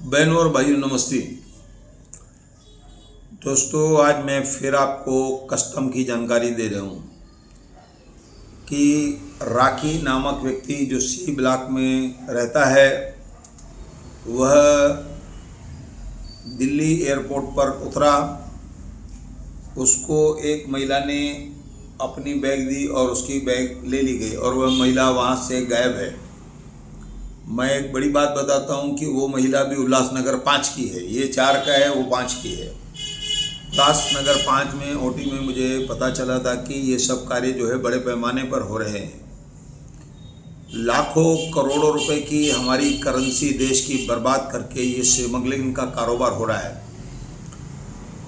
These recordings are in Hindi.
बहनों और भाइयों नमस्ते। दोस्तों, आज मैं फिर आपको कस्टम की जानकारी दे रहा हूँ कि राखी नामक व्यक्ति जो सी ब्लॉक में रहता है, वह दिल्ली एयरपोर्ट पर उतरा। उसको एक महिला ने अपनी बैग दी और उसकी बैग ले ली गई और वह महिला वहाँ से गायब है। मैं एक बड़ी बात बताता हूँ कि वो महिला भी उल्लासनगर 5 की है। ये 4 का है, वो 5 की है। उल्लासनगर 5 में ओटी में मुझे पता चला था कि ये सब कार्य जो है बड़े पैमाने पर हो रहे हैं। लाखों करोड़ों रुपए की हमारी करेंसी देश की बर्बाद करके ये स्मगलिंग का कारोबार हो रहा है।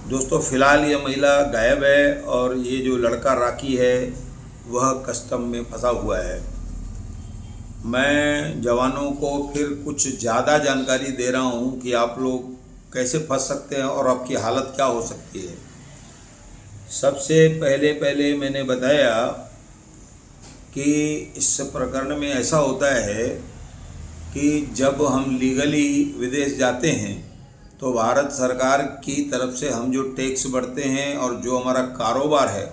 दोस्तों, फिलहाल ये महिला गायब है और ये जो लड़का राखी है वह कस्टम में फंसा हुआ है। मैं जवानों को फिर कुछ ज़्यादा जानकारी दे रहा हूँ कि आप लोग कैसे फंस सकते हैं और आपकी हालत क्या हो सकती है। सबसे पहले मैंने बताया कि इस प्रकरण में ऐसा होता है कि जब हम लीगली विदेश जाते हैं तो भारत सरकार की तरफ से हम जो टैक्स भरते हैं और जो हमारा कारोबार है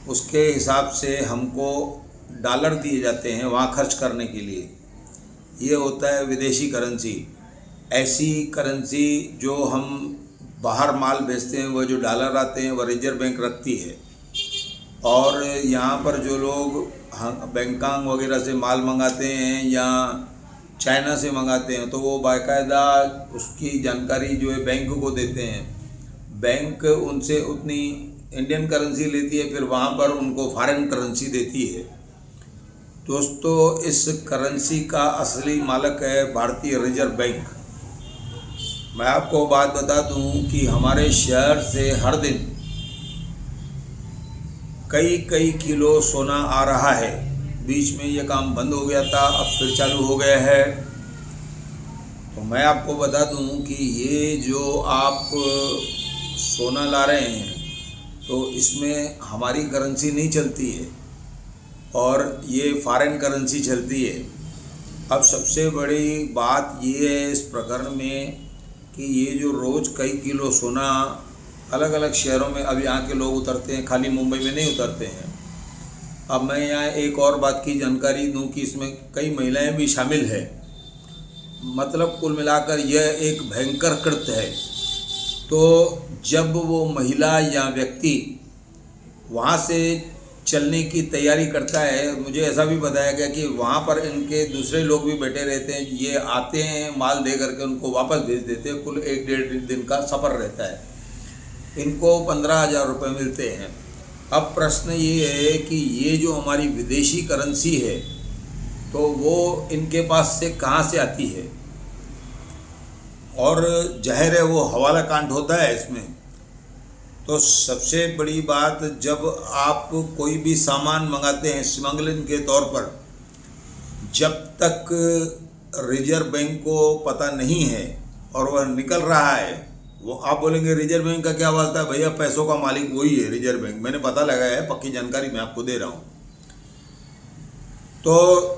उसके हिसाब से हमको डॉलर दिए जाते हैं वहाँ खर्च करने के लिए। ये होता है विदेशी करेंसी। ऐसी करेंसी जो हम बाहर माल भेजते हैं, वह जो डॉलर आते हैं वह रिजर्व बैंक रखती है। और यहाँ पर जो लोग बैंकॉक वगैरह से माल मंगाते हैं या चाइना से मंगाते हैं तो वो बाकायदा उसकी जानकारी जो है बैंक को देते हैं। बैंक उनसे उतनी इंडियन करेंसी लेती है, फिर वहाँ पर उनको फॉरेन करेंसी देती है। दोस्तों, इस करेंसी का असली मालिक है भारतीय रिजर्व बैंक। मैं आपको बात बता दूं कि हमारे शहर से हर दिन कई किलो सोना आ रहा है। बीच में ये काम बंद हो गया था, अब फिर चालू हो गया है। तो मैं आपको बता दूं कि ये जो आप सोना ला रहे हैं तो इसमें हमारी करेंसी नहीं चलती है और ये फॉरेन करेंसी चलती है। अब सबसे बड़ी बात ये है इस प्रकरण में कि ये जो रोज़ कई किलो सोना अलग अलग शहरों में अब यहाँ के लोग उतरते हैं, खाली मुंबई में नहीं उतरते हैं। अब मैं यहाँ एक और बात की जानकारी दूँ कि इसमें कई महिलाएं भी शामिल है। मतलब कुल मिलाकर यह एक भयंकर कृत्य है। तो जब वो महिला या व्यक्ति वहाँ से चलने की तैयारी करता है, मुझे ऐसा भी बताया गया कि वहाँ पर इनके दूसरे लोग भी बैठे रहते हैं। ये आते हैं, माल दे करके उनको वापस भेज देते हैं। कुल 1-1.5 दिन का सफ़र रहता है। इनको 15,000 रुपये मिलते हैं। अब प्रश्न ये है कि ये जो हमारी विदेशी करेंसी है तो वो इनके पास से कहाँ से आती है। और जाहिर है वो हवाला कांड होता है इसमें। तो सबसे बड़ी बात, जब आप कोई भी सामान मंगाते हैं स्मगलिंग के तौर पर, जब तक रिजर्व बैंक को पता नहीं है और वह निकल रहा है, वो आप बोलेंगे रिजर्व बैंक का क्या वास्ता है भैया, पैसों का मालिक वही है रिजर्व बैंक। मैंने पता लगाया है, पक्की जानकारी मैं आपको दे रहा हूँ। तो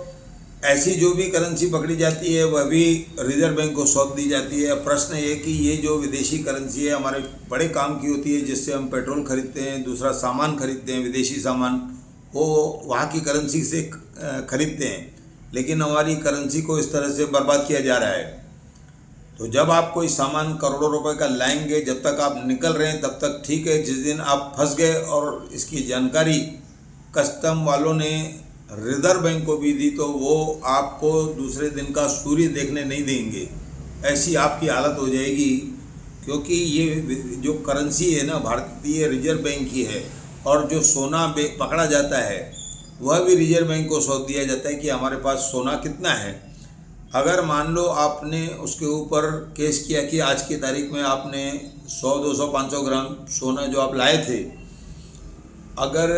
ऐसी जो भी करेंसी पकड़ी जाती है वह भी रिजर्व बैंक को सौंप दी जाती है। प्रश्न ये कि ये जो विदेशी करेंसी है हमारे बड़े काम की होती है, जिससे हम पेट्रोल खरीदते हैं, दूसरा सामान खरीदते हैं, विदेशी सामान वो वहाँ की करेंसी से खरीदते हैं। लेकिन हमारी करेंसी को इस तरह से बर्बाद किया जा रहा है। तो जब आप कोई सामान करोड़ों रुपए का लाएंगे, जब तक आप निकल रहे हैं तब तक ठीक है। जिस दिन आप फंस गए और इसकी जानकारी कस्टम वालों ने रिजर्व बैंक को भी दी तो वो आपको दूसरे दिन का सूर्य देखने नहीं देंगे। ऐसी आपकी हालत हो जाएगी, क्योंकि ये जो करेंसी है ना भारतीय रिजर्व बैंक की है। और जो सोना पकड़ा जाता है वह भी रिजर्व बैंक को सौंप दिया जाता है कि हमारे पास सोना कितना है। अगर मान लो आपने उसके ऊपर केस किया कि आज की तारीख में आपने 100, 200, 500 ग्राम सोना जो आप लाए थे, अगर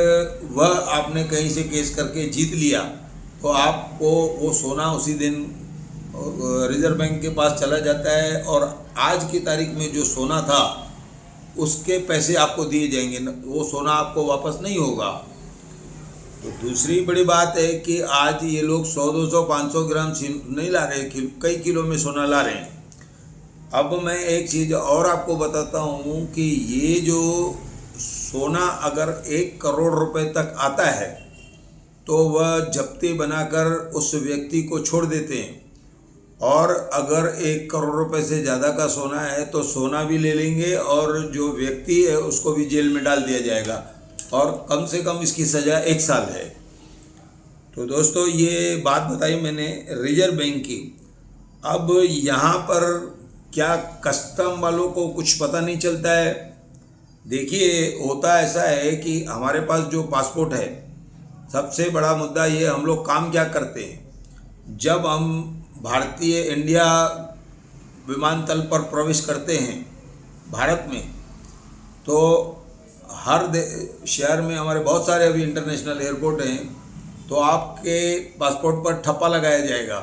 वह आपने कहीं से केस करके जीत लिया तो आपको वो सोना उसी दिन रिजर्व बैंक के पास चला जाता है और आज की तारीख में जो सोना था उसके पैसे आपको दिए जाएंगे, वो सोना आपको वापस नहीं होगा। तो दूसरी बड़ी बात है कि आज ये लोग 100, 200, 500 ग्राम नहीं ला रहे, कई किलो में सोना ला रहे हैं। अब मैं एक चीज़ और आपको बताता हूँ कि ये जो सोना अगर 1 करोड़ रुपए तक आता है तो वह जब्ती बनाकर उस व्यक्ति को छोड़ देते हैं, और अगर 1 करोड़ रुपए से ज़्यादा का सोना है तो सोना भी ले लेंगे और जो व्यक्ति है उसको भी जेल में डाल दिया जाएगा, और कम से कम इसकी सज़ा 1 साल है। तो दोस्तों ये बात बताई मैंने रिजर्व बैंक की। अब यहाँ पर क्या कस्टम वालों को कुछ पता नहीं चलता है? देखिए, होता ऐसा है कि हमारे पास जो पासपोर्ट है, सबसे बड़ा मुद्दा ये, हम लोग काम क्या करते हैं, जब हम भारतीय इंडिया विमानतल पर प्रवेश करते हैं भारत में, तो हर शहर में हमारे बहुत सारे अभी इंटरनेशनल एयरपोर्ट हैं, तो आपके पासपोर्ट पर ठप्पा लगाया जाएगा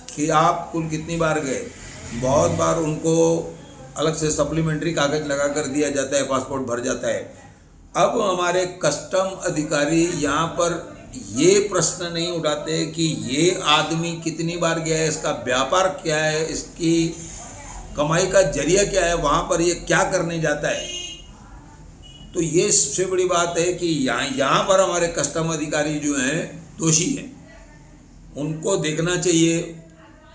कि आप कुल कितनी बार गए। बहुत बार उनको अलग से सप्लीमेंट्री कागज़ लगा कर दिया जाता है, पासपोर्ट भर जाता है। अब हमारे कस्टम अधिकारी यहाँ पर ये प्रश्न नहीं उठाते कि ये आदमी कितनी बार गया है, इसका व्यापार क्या है, इसकी कमाई का जरिया क्या है, वहाँ पर ये क्या करने जाता है। तो ये सबसे बड़ी बात है कि यहाँ पर हमारे कस्टम अधिकारी जो हैं दोषी हैं, उनको देखना चाहिए।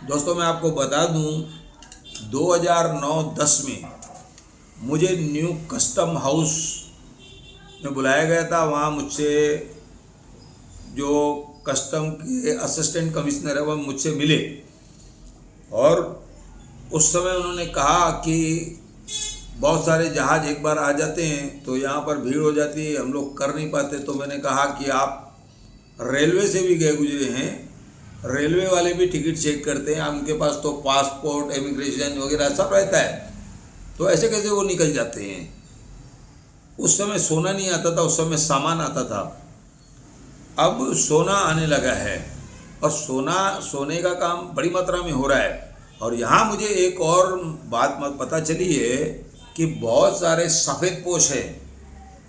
दोस्तों मैं आपको बता दूं, 2009-10 में मुझे न्यू कस्टम हाउस में बुलाया गया था। वहाँ मुझसे जो कस्टम के असिस्टेंट कमिश्नर है वह मुझसे मिले, और उस समय उन्होंने कहा कि बहुत सारे जहाज़ एक बार आ जाते हैं तो यहाँ पर भीड़ हो जाती है, हम लोग कर नहीं पाते। तो मैंने कहा कि आप रेलवे से भी गए गुजरे हैं, रेलवे वाले भी टिकट चेक करते हैं, उनके पास तो पासपोर्ट, इमिग्रेशन वगैरह सब रहता है, तो ऐसे कैसे वो निकल जाते हैं। उस समय सोना नहीं आता था, उस समय सामान आता था। अब सोना आने लगा है और सोने का काम बड़ी मात्रा में हो रहा है। और यहाँ मुझे एक और बात पता चली है कि बहुत सारे सफ़ेद पोश हैं,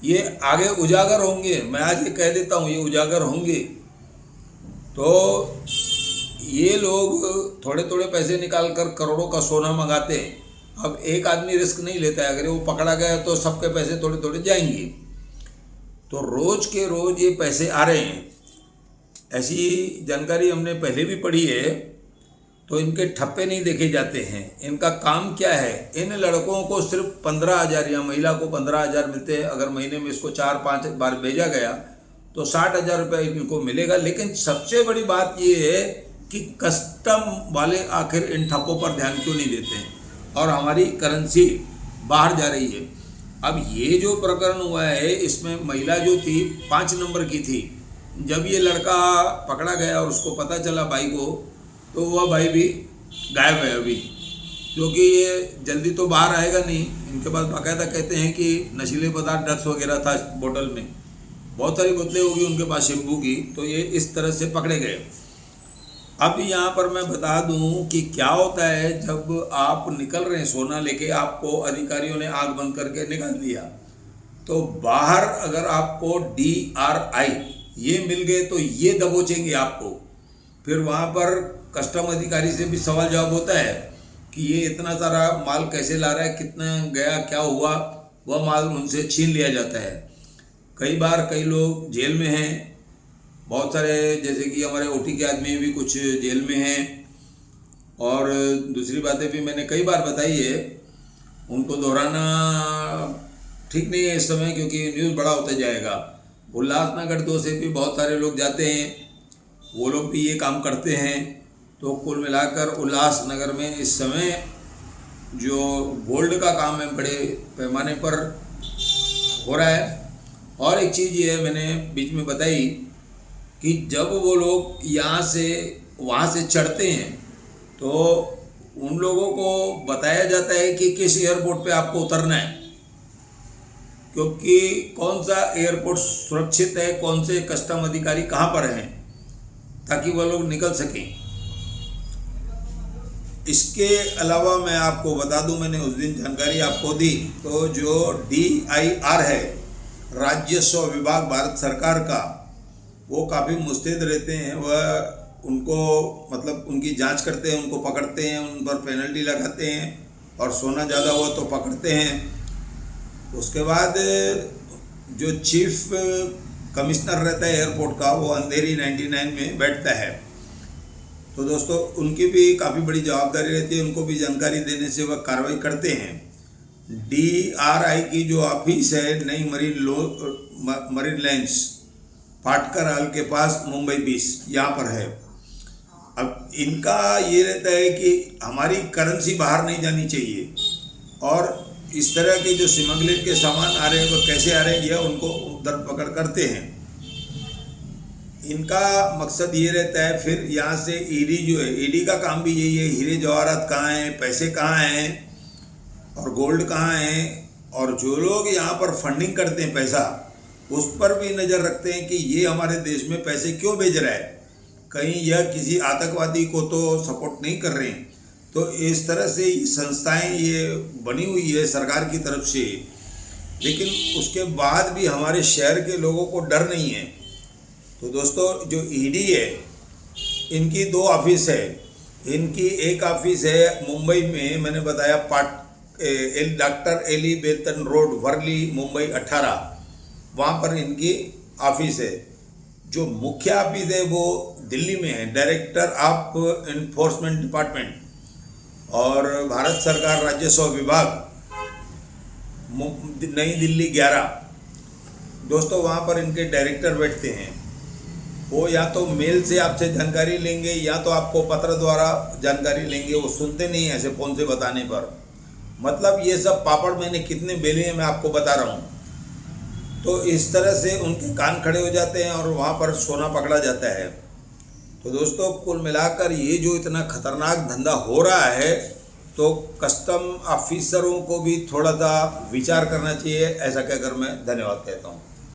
ये आगे उजागर होंगे। मैं आज ये कह देता हूँ, ये उजागर होंगे। तो ये लोग थोड़े थोड़े पैसे निकाल कर करोड़ों का सोना मंगाते हैं। अब एक आदमी रिस्क नहीं लेता है, अगर वो पकड़ा गया तो सबके पैसे थोड़े थोड़े जाएंगे। तो रोज़ के रोज़ ये पैसे आ रहे हैं, ऐसी जानकारी हमने पहले भी पढ़ी है। तो इनके ठप्पे नहीं देखे जाते हैं। इनका काम क्या है, इन लड़कों को सिर्फ 15,000 या महिला को 15,000 मिलते हैं। अगर महीने में इसको 4-5 बार भेजा गया तो 60,000 रुपये इनको मिलेगा। लेकिन सबसे बड़ी बात ये है कि कस्टम वाले आखिर इन ठप्पों पर ध्यान क्यों नहीं देते हैं, और हमारी करेंसी बाहर जा रही है। अब ये जो प्रकरण हुआ है, इसमें महिला जो थी 5 नंबर की थी। जब ये लड़का पकड़ा गया और उसको पता चला भाई को, तो वह भाई भी गायब है अभी, क्योंकि ये जल्दी तो बाहर आएगा नहीं। इनके पास बाकायदा कहते हैं कि नशीले पदार्थ, ड्रग्स वगैरह था बोतल में, बहुत सारी बोतलें होगी उनके पास शैम्पू की। तो ये इस तरह से पकड़े गए। अब यहाँ पर मैं बता दूँ कि क्या होता है, जब आप निकल रहे हैं सोना लेके, आपको अधिकारियों ने आँख बंद करके निकाल दिया, तो बाहर अगर आपको DRI ये मिल गए तो ये दबोचेंगे आपको। फिर वहाँ पर कस्टम अधिकारी से भी सवाल जवाब होता है कि ये इतना सारा माल कैसे ला रहा है, कितना गया, क्या हुआ, वह माल उनसे छीन लिया जाता है। कई बार कई लोग जेल में हैं, बहुत सारे, जैसे कि हमारे OT के आदमी भी कुछ जेल में हैं। और दूसरी बातें भी मैंने कई बार बताई है, उनको दोहराना ठीक नहीं है इस समय, क्योंकि न्यूज़ बड़ा होता जाएगा। उल्लासनगर 2 से भी बहुत सारे लोग जाते हैं, वो लोग भी ये काम करते हैं। तो कुल मिलाकर उल्लासनगर में इस समय जो गोल्ड का काम है बड़े पैमाने पर हो रहा है। और एक चीज़ ये है, मैंने बीच में बताई कि जब वो लोग यहाँ से वहाँ से चढ़ते हैं तो उन लोगों को बताया जाता है कि किस एयरपोर्ट पे आपको उतरना है, क्योंकि कौन सा एयरपोर्ट सुरक्षित है, कौन से कस्टम अधिकारी कहाँ पर हैं, ताकि वह लोग निकल सकें। इसके अलावा मैं आपको बता दूं, मैंने उस दिन जानकारी आपको दी, तो जो DIR है, राजस्व विभाग भारत सरकार का, वो काफ़ी मुस्तैद रहते हैं। वह उनको मतलब उनकी जांच करते हैं, उनको पकड़ते हैं, उन पर पेनल्टी लगाते हैं, और सोना ज़्यादा हुआ तो पकड़ते हैं। उसके बाद जो चीफ कमिश्नर रहता है एयरपोर्ट का, वो अंधेरी 99 में बैठता है। तो दोस्तों उनकी भी काफ़ी बड़ी जवाबदारी रहती है, उनको भी जानकारी देने से वह कार्रवाई करते हैं। DRI की जो ऑफिस है नई मरीन लाइन्स पाटकर हाल के पास मुंबई बीच यहाँ पर है। अब इनका ये रहता है कि हमारी करेंसी बाहर नहीं जानी चाहिए और इस तरह के जो स्मगलिंग के सामान आ रहे हैं वो कैसे आ रहे हैं यह उनको दर पकड़ करते हैं। इनका मकसद ये रहता है, फिर यहाँ से ईडी जो है, ईडी का काम भी यही है, हीरे जवाहरात कहाँ हैं, पैसे कहाँ हैं और गोल्ड कहाँ हैं, और जो लोग यहाँ पर फंडिंग करते हैं पैसा, उस पर भी नज़र रखते हैं कि ये हमारे देश में पैसे क्यों भेज रहा है, कहीं यह किसी आतंकवादी को तो सपोर्ट नहीं कर रहे हैं। तो इस तरह से संस्थाएं ये बनी हुई है सरकार की तरफ से, लेकिन उसके बाद भी हमारे शहर के लोगों को डर नहीं है। तो दोस्तों जो ईडी है, इनकी 2 ऑफिस है। इनकी एक ऑफिस है मुंबई में, मैंने बताया doctor Elizabeth road, Worli, Mumbai 18, वहाँ पर इनकी ऑफिस है। जो मुख्य ऑफिस है वो दिल्ली में है, डायरेक्टर ऑफ इन्फोर्समेंट डिपार्टमेंट और भारत सरकार राजस्व विभाग, नई दिल्ली 11। दोस्तों वहाँ पर इनके डायरेक्टर बैठते हैं। वो या तो मेल से आपसे जानकारी लेंगे या तो आपको पत्र द्वारा जानकारी लेंगे। वो सुनते नहीं ऐसे फ़ोन से बताने पर। मतलब ये सब पापड़ मैंने कितने बेले हैं मैं आपको बता रहा हूँ। तो इस तरह से उनके कान खड़े हो जाते हैं और वहाँ पर सोना पकड़ा जाता है। तो दोस्तों कुल मिलाकर ये जो इतना खतरनाक धंधा हो रहा है, तो कस्टम ऑफिसरों को भी थोड़ा सा विचार करना चाहिए। ऐसा कहकर मैं धन्यवाद कहता हूँ।